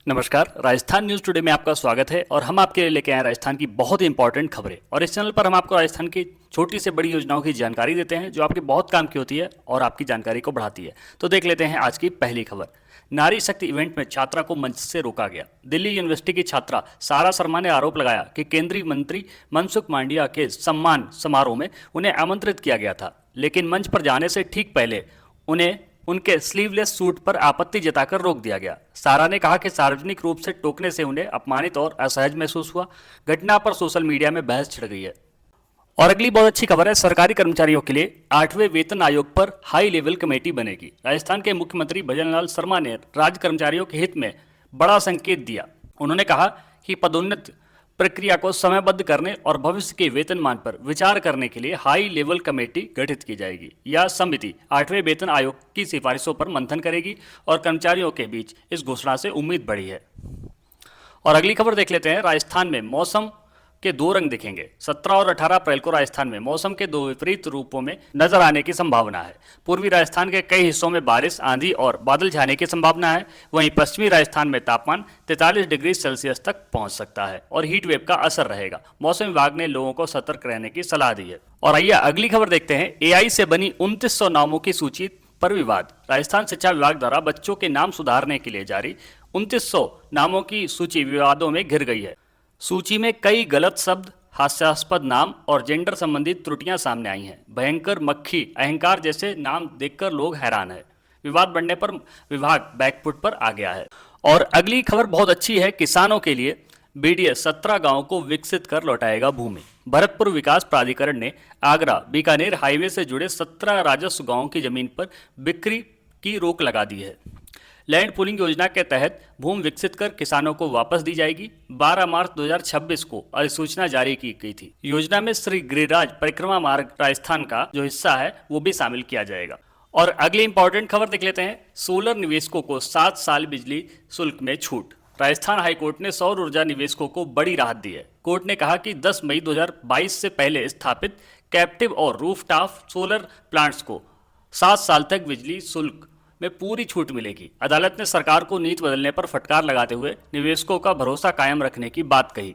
नमस्कार, Rajasthan news today में आपका स्वागत है और हम आपके लिए लेके आए हैं राजस्थान की बहुत ही इंपॉर्टेंट खबरें। और इस चैनल पर हम आपको राजस्थान की छोटी से बड़ी योजनाओं की जानकारी देते हैं जो आपके बहुत काम की होती है और आपकी जानकारी को बढ़ाती है। तो देख लेते हैं आज की पहली खबर। नारी शक्ति इवेंट में छात्रा को मंच से रोका गया। दिल्ली यूनिवर्सिटी की छात्रा सारा शर्मा ने आरोप लगाया कि केंद्रीय मंत्री मनसुख मांडविया के सम्मान समारोह में उन्हें आमंत्रित किया गया था, लेकिन मंच पर जाने से ठीक पहले उन्हें उनके स्लीवलेस सूट पर आपत्ति जताकर रोक दिया गया। सारा ने कहा कि सार्वजनिक रूप से टोकने से उन्हें अपमानित और असहज महसूस हुआ। घटना पर सोशल मीडिया में बहस छिड़ गई है। और अगली बहुत अच्छी खबर है, सरकारी कर्मचारियों के लिए 8वें वेतन आयोग पर हाई लेवल कमेटी बनेगी। राजस्थान के मुख्यमंत्री भजनलाल शर्मा ने राज्य कर्मचारियों के हित में बड़ा संकेत दिया। उन्होंने कहा कि पदोन्नति प्रक्रिया को समयबद्ध करने और भविष्य के वेतनमान पर विचार करने के लिए हाई लेवल कमेटी गठित की जाएगी। यह समिति 8वें वेतन आयोग की सिफारिशों पर मंथन करेगी और कर्मचारियों के बीच इस घोषणा से उम्मीद बढ़ी है। और अगली खबर देख लेते हैं, राजस्थान में मौसम के दो रंग दिखेंगे। 17 और 18 अप्रैल को राजस्थान में मौसम के दो विपरीत रूपों में नजर आने की संभावना है। पूर्वी राजस्थान के कई हिस्सों में बारिश, आंधी और बादल छाने की संभावना है। वहीं पश्चिमी राजस्थान में तापमान 43 डिग्री सेल्सियस तक पहुंच सकता है और हीट वेव का असर रहेगा। मौसम विभाग ने लोगों को सतर्क रहने की सलाह दी है। और आइए अगली खबर देखते हैं। एआई से बनी 2900 नामों की सूची पर विवाद। राजस्थान शिक्षा विभाग द्वारा बच्चों के नाम सुधारने के लिए जारी 2900 नामों की सूची विवादों में घिर गई है। सूची में कई गलत शब्द, हास्यास्पद नाम और जेंडर संबंधित त्रुटियां सामने आई हैं। भयंकर, मक्खी, अहंकार जैसे नाम देखकर लोग हैरान हैं। विवाद बढ़ने पर विभाग बैकफुट पर आ गया है। और अगली खबर बहुत अच्छी है, किसानों के लिए बीडीएस 17 गांवों को विकसित कर लौटाएगा भूमि। भरतपुर विकास प्राधिकरण ने आगरा बीकानेर हाईवे से जुड़े 17 राजस्व गांवों की जमीन पर बिक्री की रोक लगा दी है। लैंड पूलिंग योजना के तहत भूमि विकसित कर किसानों को वापस दी जाएगी। 12 मार्च 2026 को अधिसूचना जारी की गई थी। योजना में श्री गिरिराज परिक्रमा मार्ग राजस्थान का जो हिस्सा है वो भी शामिल किया जाएगा। और अगली इंपॉर्टेंट खबर देख लेते हैं। सोलर निवेशकों को 7 साल बिजली शुल्क में छूट। राजस्थान हाईकोर्ट ने सौर ऊर्जा निवेशकों को बड़ी राहत दी है। कोर्ट ने कहा कि 10 मई 2022 से पहले स्थापित कैप्टिव और रूफटॉप सोलर प्लांट्स को 7 साल तक बिजली शुल्क में पूरी छूट मिलेगी। अदालत ने सरकार को नीति बदलने पर फटकार लगाते हुए निवेशकों का भरोसा कायम रखने की बात कही।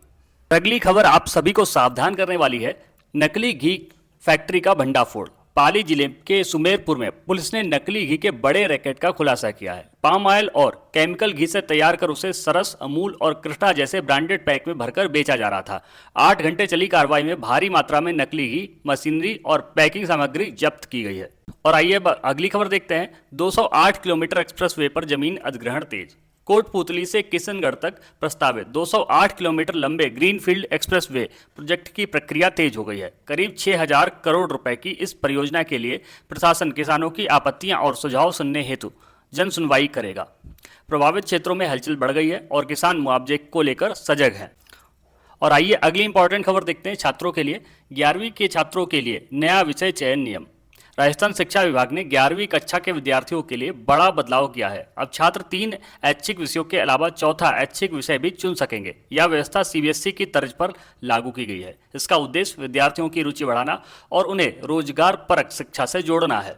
अगली खबर आप सभी को सावधान करने वाली है। नकली घी फैक्ट्री का भंडाफोड़। पाली जिले के सुमेरपुर में पुलिस ने नकली घी के बड़े रैकेट का खुलासा किया है। पाम ऑयल और केमिकल घी से तैयार कर उसे सरस, अमूल और कृष्णा जैसे ब्रांडेड पैक में भरकर बेचा जा रहा था। 8 घंटे चली कार्रवाई में भारी मात्रा में नकली घी, मशीनरी और पैकिंग सामग्री जब्त की गई है। और आइए अगली खबर देखते हैं। 208 किलोमीटर एक्सप्रेसवे पर जमीन अधिग्रहण तेज। कोटपुतली से किशनगढ़ तक प्रस्तावित 208 किलोमीटर लंबे ग्रीनफील्ड एक्सप्रेसवे प्रोजेक्ट की प्रक्रिया तेज हो गई है। करीब 6000 करोड़ रुपए की इस परियोजना के लिए प्रशासन किसानों की आपत्तियां और सुझाव सुनने हेतु जन सुनवाई करेगा। प्रभावित क्षेत्रों में हलचल बढ़ गई है और किसान मुआवजे को लेकर सजग हैं। और आइए अगली इंपॉर्टेंट खबर देखते हैं। छात्रों के लिए 11वीं के छात्रों के लिए नया विषय चयन नियम। राजस्थान शिक्षा विभाग ने 11वीं कक्षा के विद्यार्थियों के लिए बड़ा बदलाव किया है। अब छात्र 3 ऐच्छिक विषयों के अलावा चौथा ऐच्छिक विषय भी चुन सकेंगे। यह व्यवस्था सीबीएसई की तर्ज पर लागू की गई है। इसका उद्देश्य विद्यार्थियों की रुचि बढ़ाना और उन्हें रोजगार परक शिक्षा से जोड़ना है।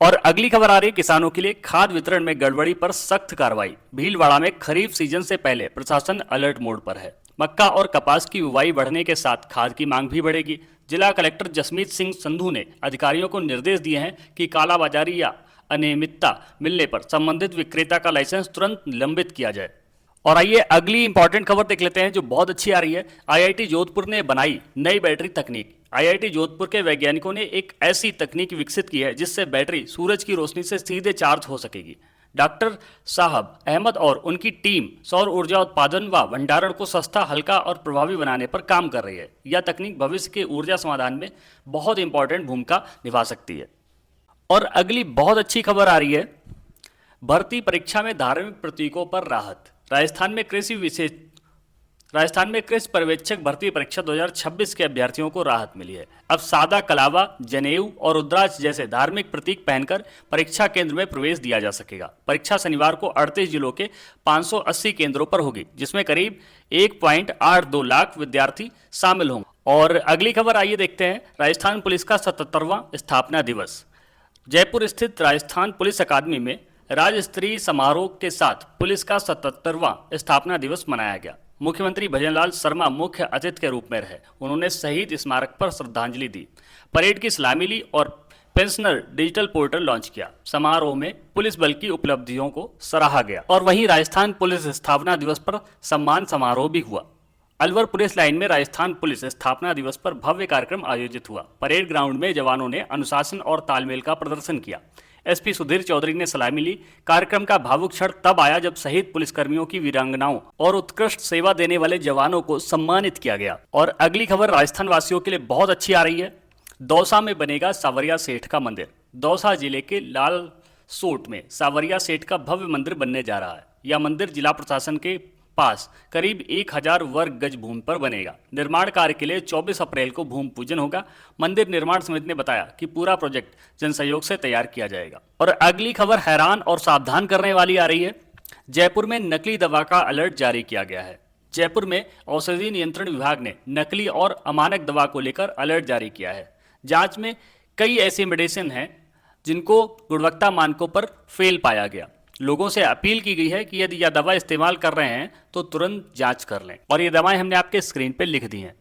और अगली खबर आ रही है किसानों के लिए। खाद वितरण में गड़बड़ी पर सख्त कार्रवाई। भीलवाड़ा में खरीफ सीजन से पहले प्रशासन अलर्ट मोड पर है। मक्का और कपास की बुवाई बढ़ने के साथ खाद की मांग भी बढ़ेगी। जिला कलेक्टर जसमीत सिंह संधू ने अधिकारियों को निर्देश दिए हैं कि कालाबाजारी या अनियमितता मिलने पर संबंधित विक्रेता का लाइसेंस तुरंत निलंबित किया जाए। और आइए अगली इंपॉर्टेंट खबर देख लेते हैं जो बहुत अच्छी आ रही है। आईआईटी जोधपुर ने बनाई नई बैटरी तकनीक। आईआईटी जोधपुर के वैज्ञानिकों ने एक ऐसी तकनीक विकसित की है जिससे बैटरी सूरज की रोशनी से सीधे चार्ज हो सकेगी। डॉक्टर साहब अहमद और उनकी टीम सौर ऊर्जा उत्पादन व भंडारण को सस्ता, हल्का और प्रभावी बनाने पर काम कर रही है। यह तकनीक भविष्य के ऊर्जा समाधान में बहुत इंपॉर्टेंट भूमिका निभा सकती है। और अगली बहुत अच्छी खबर आ रही है। भर्ती परीक्षा में धार्मिक प्रतीकों पर राहत। राजस्थान में कृषि पर्यवेक्षक भर्ती परीक्षा 2026 के अभ्यर्थियों को राहत मिली है। अब सादा कलावा, जनेऊ और रुद्राक्ष जैसे धार्मिक प्रतीक पहनकर परीक्षा केंद्र में प्रवेश दिया जा सकेगा। परीक्षा शनिवार को 38 जिलों के 580 केंद्रों पर होगी, जिसमें करीब 1.82 लाख विद्यार्थी शामिल होंगे। और अगली खबर आइए देखते हैं। राजस्थान पुलिस का 77वां स्थापना दिवस। जयपुर स्थित राजस्थान पुलिस अकादमी में राज्य स्तरीय समारोह के साथ पुलिस का 77वां स्थापना दिवस मनाया गया। मुख्यमंत्री भजनलाल शर्मा मुख्य अतिथि के रूप में रहे। उन्होंने शहीद स्मारक पर श्रद्धांजलि दी, परेड की सलामी ली और पेंशनर डिजिटल पोर्टल लॉन्च किया। समारोह में पुलिस बल की उपलब्धियों को सराहा गया। और वहीं राजस्थान पुलिस स्थापना दिवस पर सम्मान समारोह भी हुआ। अलवर पुलिस लाइन में राजस्थान पुलिस स्थापना दिवस पर भव्य कार्यक्रम आयोजित हुआ। परेड ग्राउंड में जवानों ने अनुशासन और तालमेल का प्रदर्शन किया। एसपी सुधीर चौधरी ने सलामी ली। कार्यक्रम का भावुक क्षण तब आया जब शहीद पुलिसकर्मियों की वीरांगनाओं और उत्कृष्ट सेवा देने वाले जवानों को सम्मानित किया गया। और अगली खबर राजस्थान वासियों के लिए बहुत अच्छी आ रही है। दौसा में बनेगा सावरिया सेठ का मंदिर। दौसा जिले के लालसोट में सावरिया सेठ का भव्य मंदिर बनने जा रहा है। यह मंदिर जिला प्रशासन के पास करीब 1000 वर्ग गज भूमि पर बनेगा। निर्माण कार्य के लिए 24 अप्रैल को भूमि पूजन होगा। मंदिर निर्माण समिति ने बताया कि पूरा प्रोजेक्ट जन सहयोग से तैयार किया जाएगा। और अगली खबर हैरान और सावधान करने वाली आ रही है। जयपुर में नकली दवा का अलर्ट जारी किया गया है। जयपुर में औषधि नियंत्रण विभाग ने नकली और अमानक दवा को लेकर अलर्ट जारी किया है। जांच में कई ऐसी मेडिसिन हैं जिनको गुणवत्ता मानकों पर फेल पाया गया। लोगों से अपील की गई है कि यदि यह दवा इस्तेमाल कर रहे हैं तो तुरंत जांच कर लें। और ये दवाएं हमने आपके स्क्रीन पर लिख दी हैं।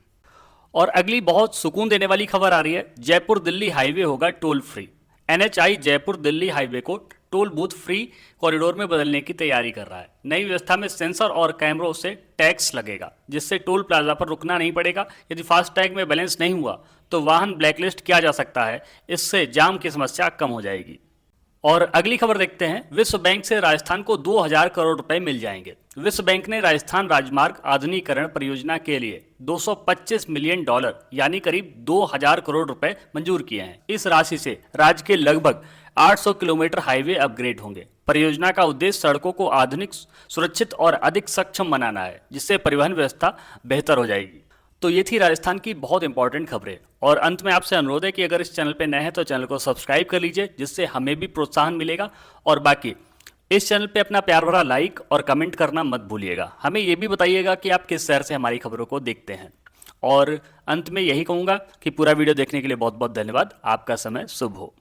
और अगली बहुत सुकून देने वाली खबर आ रही है। जयपुर दिल्ली हाईवे होगा toll free. NHAI Jaipur Delhi highway को टोल बूथ फ्री कॉरिडोर में बदलने की तैयारी कर रहा है। नई व्यवस्था में सेंसर और कैमरों से टैक्स लगेगा, जिससे टोल प्लाजा पर रुकना नहीं पड़ेगा। यदि फास्टैग में बैलेंस नहीं हुआ तो वाहन ब्लैकलिस्ट किया जा सकता है। इससे जाम की समस्या कम हो जाएगी। और अगली खबर देखते हैं। विश्व बैंक से राजस्थान को 2000 करोड़ रुपए मिल जाएंगे। विश्व बैंक ने राजस्थान राजमार्ग आधुनिकीकरण परियोजना के लिए $225 मिलियन यानी करीब 2000 करोड़ रुपए मंजूर किए हैं। इस राशि से राज्य के लगभग 800 किलोमीटर हाईवे अपग्रेड होंगे। परियोजना का उद्देश्य सड़कों को आधुनिक, सुरक्षित और अधिक सक्षम बनाना है, जिससे परिवहन व्यवस्था बेहतर हो जाएगी। तो ये थी राजस्थान की बहुत इंपॉर्टेंट खबरें। और अंत में आपसे अनुरोध है कि अगर इस चैनल पे नए हैं तो चैनल को सब्सक्राइब कर लीजिए, जिससे हमें भी प्रोत्साहन मिलेगा। और बाकी इस चैनल पे अपना प्यार भरा लाइक और कमेंट करना मत भूलिएगा। हमें ये भी बताइएगा कि आप किस शहर से हमारी खबरों को देखते हैं। और अंत में यही कहूँगा कि पूरा वीडियो देखने के लिए बहुत बहुत धन्यवाद। आपका समय शुभ हो।